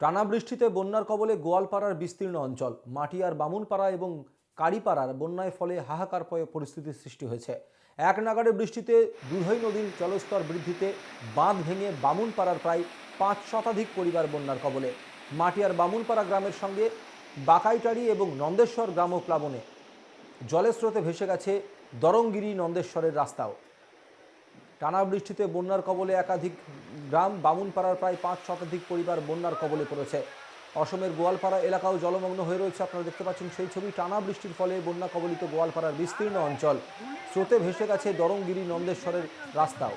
টানা বৃষ্টিতে বন্যার কবলে গোয়ালপাড়ার বিস্তীর্ণ অঞ্চল মাটিয়ার বামুনপাড়া এবং কালীপাড়ার বন্যায় ফলে হাহাকার পরিস্থিতির সৃষ্টি হয়েছে। এক নাগাড়ে বৃষ্টিতে দুধই নদীর জলস্তর বৃদ্ধিতে বাঁধ ভেঙে বামুনপাড়ার প্রায় ৫ শতাধিক পরিবার বন্যার কবলে। মাটিয়ার বামুনপাড়া গ্রামের সঙ্গে বাকাইটারি এবং নন্দেশ্বর গ্রাম প্লাবনে জলের স্রোতে ভেসে গেছে দরঙ্গিরি নন্দেশ্বরের রাস্তাও। টানা বৃষ্টিতে বন্যার কবলে একাধিক গ্রাম বামুনপাড়ার প্রায় ৫ শতাধিক পরিবার বন্যার কবলে পড়েছে। অসমের গোয়ালপাড়া এলাকাও জলমগ্ন হয়ে রয়েছে। আপনারা দেখতে পাচ্ছেন সেই ছবি। টানা বৃষ্টির ফলে বন্যা কবলিত গোয়ালপাড়ার বিস্তীর্ণ অঞ্চল স্রোতে ভেসে গেছে দরঙ্গিরি নন্দেশ্বরের রাস্তাও।